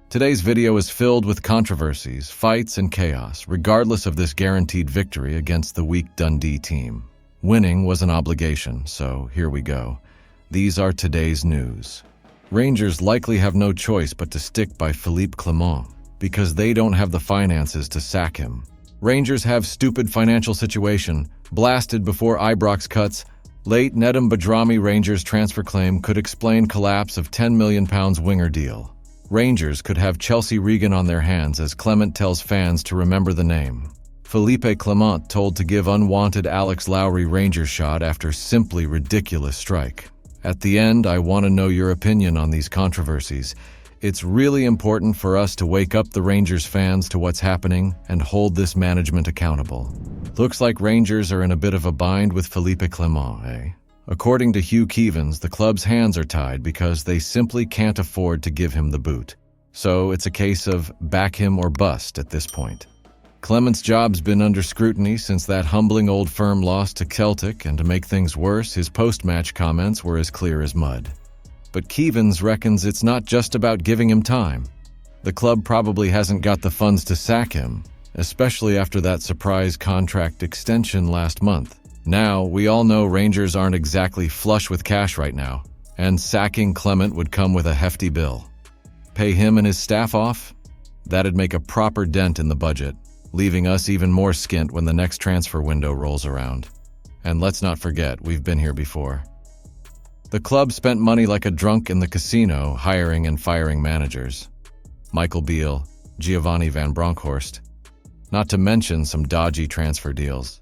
Today's video is filled with controversies, fights, and chaos, regardless of this guaranteed victory against the weak Dundee team. Winning was an obligation, so here we go. These are today's news. Rangers likely have no choice but to stick by Philippe Clement, because they don't have the finances to sack him. Rangers have stupid financial situation, blasted before Ibrox cuts. Late Nedum Badrami Rangers transfer claim could explain collapse of £10 million winger deal. Rangers could have Chelsea Regan on their hands as Clement tells fans to remember the name. Philippe Clement told to give unwanted Alex Lowry Rangers shot after simply ridiculous strike. At the end, I want to know your opinion on these controversies. It's really important for us to wake up the Rangers fans to what's happening and hold this management accountable. Looks like Rangers are in a bit of a bind with Philippe Clement, eh? According to Hugh Keevins, the club's hands are tied because they simply can't afford to give him the boot. So it's a case of back him or bust at this point. Clement's job's been under scrutiny since that humbling old firm lost to Celtic, and to make things worse, his post-match comments were as clear as mud. But Keevins reckons it's not just about giving him time. The club probably hasn't got the funds to sack him, especially after that surprise contract extension last month. Now, we all know Rangers aren't exactly flush with cash right now, and sacking Clement would come with a hefty bill. Pay him and his staff off? That'd make a proper dent in the budget, leaving us even more skint when the next transfer window rolls around. And let's not forget, we've been here before. The club spent money like a drunk in the casino, hiring and firing managers. Michael Beale, Giovanni van Bronckhorst, not to mention some dodgy transfer deals.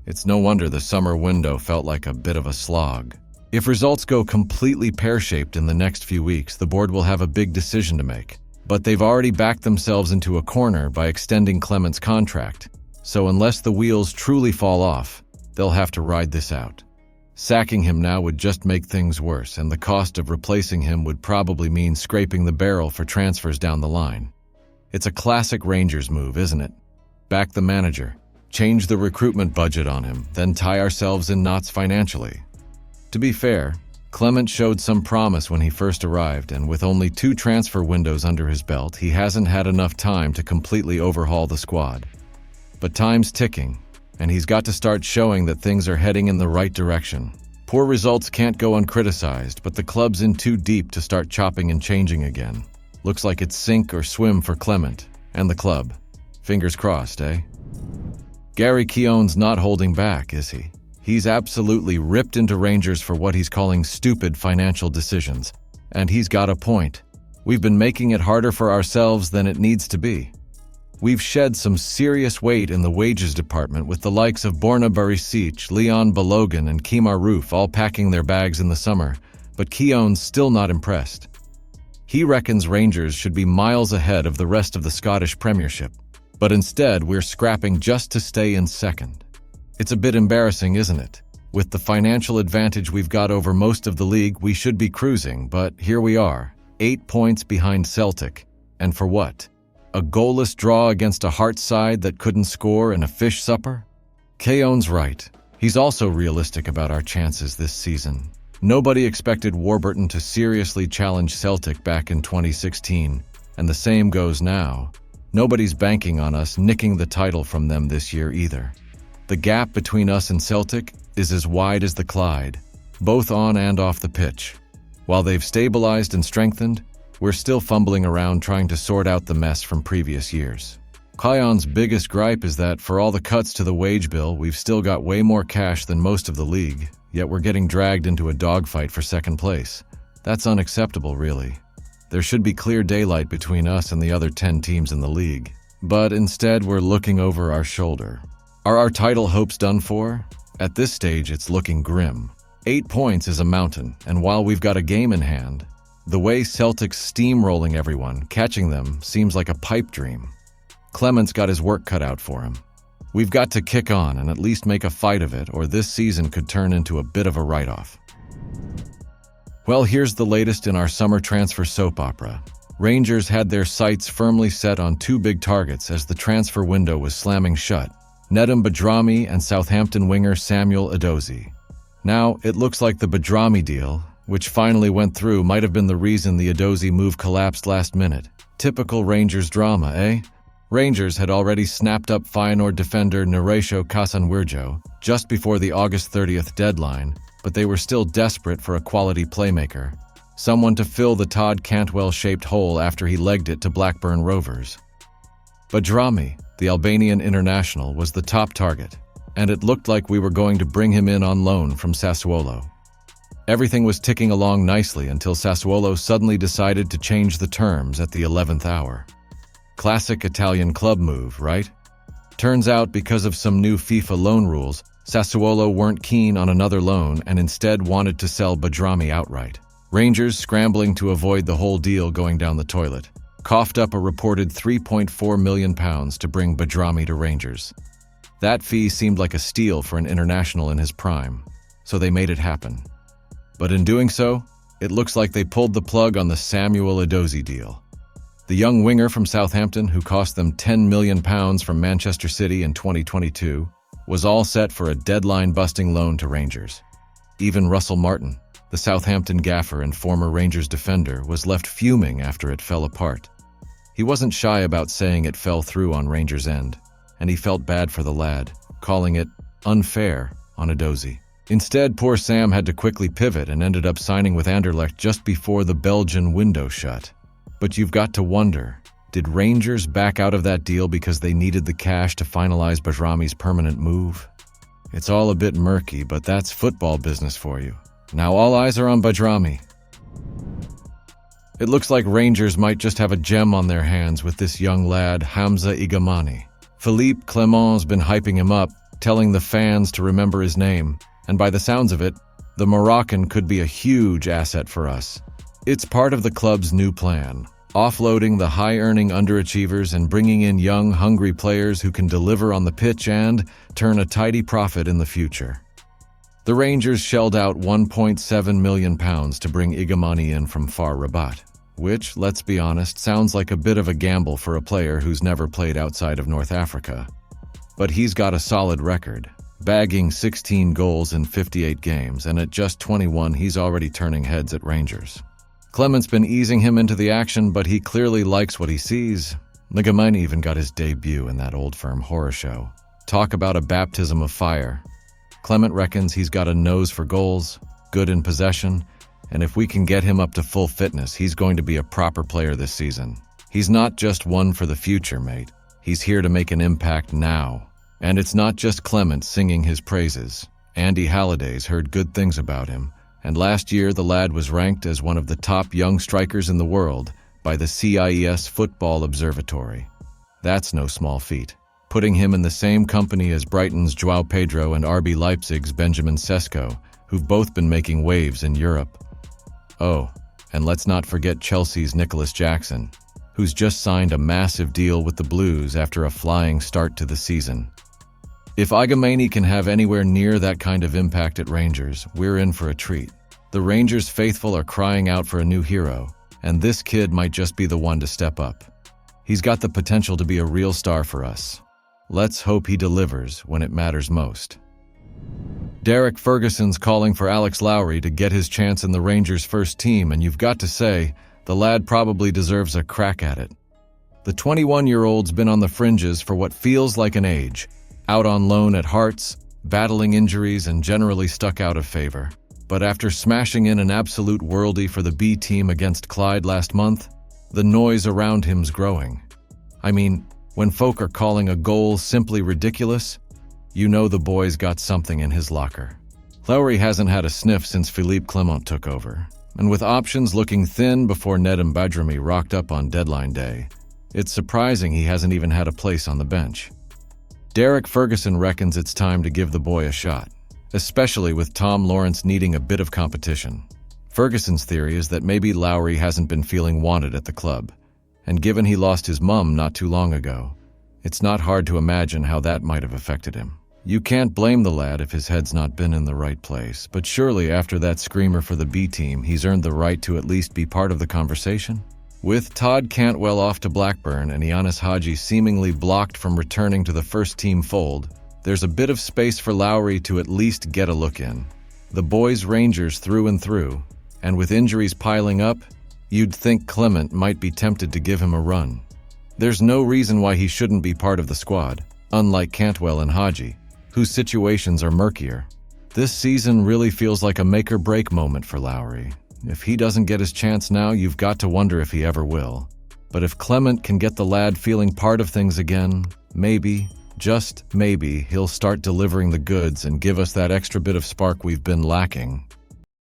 It's no wonder the summer window felt like a bit of a slog. If results go completely pear-shaped in the next few weeks, the board will have a big decision to make. But they've already backed themselves into a corner by extending Clement's contract, so unless the wheels truly fall off, they'll have to ride this out. Sacking him now would just make things worse, and the cost of replacing him would probably mean scraping the barrel for transfers down the line. It's a classic Rangers move, isn't it? Back the manager, change the recruitment budget on him, then tie ourselves in knots financially. To be fair, Clement showed some promise when he first arrived, and with only 2 transfer windows under his belt, he hasn't had enough time to completely overhaul the squad. But time's ticking, and he's got to start showing that things are heading in the right direction. Poor results can't go uncriticized, but the club's in too deep to start chopping and changing again. Looks like it's sink or swim for Clement and the club. Fingers crossed, eh? Gary Keown's not holding back, is he? He's absolutely ripped into Rangers for what he's calling stupid financial decisions. And he's got a point. We've been making it harder for ourselves than it needs to be. We've shed some serious weight in the wages department with the likes of Borna Barisic, Leon Balogun, and Kemar Roof all packing their bags in the summer, but Keown's still not impressed. He reckons Rangers should be miles ahead of the rest of the Scottish Premiership, but instead we're scrapping just to stay in second. It's a bit embarrassing, isn't it? With the financial advantage we've got over most of the league, we should be cruising, but here we are, 8 points behind Celtic. And for what? A goalless draw against a Hearts side that couldn't score in a fish supper? Keown's right. He's also realistic about our chances this season. Nobody expected Warburton to seriously challenge Celtic back in 2016, and the same goes now. Nobody's banking on us nicking the title from them this year either. The gap between us and Celtic is as wide as the Clyde, both on and off the pitch. While they've stabilized and strengthened, we're still fumbling around trying to sort out the mess from previous years. Keown's biggest gripe is that for all the cuts to the wage bill, we've still got way more cash than most of the league, yet we're getting dragged into a dogfight for second place. That's unacceptable, really. There should be clear daylight between us and the other 10 teams in the league. But instead, we're looking over our shoulder. Are our title hopes done for? At this stage, it's looking grim. 8 points is a mountain, and while we've got a game in hand, the way Celtic's steamrolling everyone, catching them, seems like a pipe dream. Clement's got his work cut out for him. We've got to kick on and at least make a fight of it, or this season could turn into a bit of a write-off. Well, here's the latest in our summer transfer soap opera. Rangers had their sights firmly set on 2 big targets as the transfer window was slamming shut: Nedum Badrami and Southampton winger Samuel Edozie. Now, it looks like the Badrami deal, which finally went through, might have been the reason the Edozie move collapsed last minute. Typical Rangers drama, eh? Rangers had already snapped up Feyenoord defender Neresho Casanwirjo just before the August 30th deadline, but they were still desperate for a quality playmaker, someone to fill the Todd Cantwell-shaped hole after he legged it to Blackburn Rovers. Bajrami, the Albanian international, was the top target, and it looked like we were going to bring him in on loan from Sassuolo. Everything was ticking along nicely until Sassuolo suddenly decided to change the terms at the 11th hour. Classic Italian club move, right? Turns out because of some new FIFA loan rules, Sassuolo weren't keen on another loan and instead wanted to sell Bajrami outright. Rangers, scrambling to avoid the whole deal going down the toilet, coughed up a reported £3.4 million to bring Bajrami to Rangers. That fee seemed like a steal for an international in his prime, so they made it happen. But in doing so, it looks like they pulled the plug on the Samuel Edozie deal. The young winger from Southampton, who cost them £10 million from Manchester City in 2022, was all set for a deadline-busting loan to Rangers. Even Russell Martin, the Southampton gaffer and former Rangers defender, was left fuming after it fell apart. He wasn't shy about saying it fell through on Rangers' end, and he felt bad for the lad, calling it unfair on Edozie. Instead, poor Sam had to quickly pivot and ended up signing with Anderlecht just before the Belgian window shut. But you've got to wonder, did Rangers back out of that deal because they needed the cash to finalize Bajrami's permanent move? It's all a bit murky, but that's football business for you. Now all eyes are on Bajrami. It looks like Rangers might just have a gem on their hands with this young lad, Hamza Igamani. Philippe Clement's been hyping him up, telling the fans to remember his name. And by the sounds of it, the Moroccan could be a huge asset for us. It's part of the club's new plan, offloading the high-earning underachievers and bringing in young, hungry players who can deliver on the pitch and turn a tidy profit in the future. The Rangers shelled out £1.7 million to bring Igamani in from FAR Rabat, which, let's be honest, sounds like a bit of a gamble for a player who's never played outside of North Africa. But he's got a solid record, bagging 16 goals in 58 games, and at just 21 he's already turning heads at Rangers. Clement's been easing him into the action, but he clearly likes what he sees. Igamani even got his debut in that Old Firm horror show. Talk about a baptism of fire. Clement reckons he's got a nose for goals, good in possession, and if we can get him up to full fitness, he's going to be a proper player this season. He's not just one for the future, mate. He's here to make an impact now. And it's not just Clement singing his praises. Andy Halliday's heard good things about him, and last year the lad was ranked as one of the top young strikers in the world by the CIES Football Observatory. That's no small feat, putting him in the same company as Brighton's João Pedro and RB Leipzig's Benjamin Sesko, who've both been making waves in Europe. Oh, and let's not forget Chelsea's Nicholas Jackson, who's just signed a massive deal with the Blues after a flying start to the season. If Igamani can have anywhere near that kind of impact at Rangers, we're in for a treat. The Rangers faithful are crying out for a new hero, and this kid might just be the one to step up. He's got the potential to be a real star for us. Let's hope he delivers when it matters most. Derek Ferguson's calling for Alex Lowry to get his chance in the Rangers' first team, and you've got to say, the lad probably deserves a crack at it. The 21-year-old's been on the fringes for what feels like an age, out on loan at Hearts, battling injuries and generally stuck out of favor. But after smashing in an absolute worldie for the B team against Clyde last month, the noise around him's growing. I mean, when folk are calling a goal simply ridiculous, you know the boy's got something in his locker. Lowry hasn't had a sniff since Philippe Clement took over, and with options looking thin before Nedum Bajrami rocked up on deadline day, it's surprising he hasn't even had a place on the bench. Derek Ferguson reckons it's time to give the boy a shot, especially with Tom Lawrence needing a bit of competition. Ferguson's theory is that maybe Lowry hasn't been feeling wanted at the club, and given he lost his mum not too long ago, it's not hard to imagine how that might have affected him. You can't blame the lad if his head's not been in the right place, but surely after that screamer for the B team, he's earned the right to at least be part of the conversation. With Todd Cantwell off to Blackburn and Ianis Hadji seemingly blocked from returning to the first-team fold, there's a bit of space for Lowry to at least get a look in. The boy's Rangers through and through, and with injuries piling up, You'd think Clement might be tempted to give him a run. There's no reason why he shouldn't be part of the squad, unlike Cantwell and Haji, whose situations are murkier. This season really feels like a make-or-break moment for Lowry. If he doesn't get his chance now, you've got to wonder if he ever will. But if Clement can get the lad feeling part of things again, maybe, just maybe, he'll start delivering the goods and give us that extra bit of spark we've been lacking.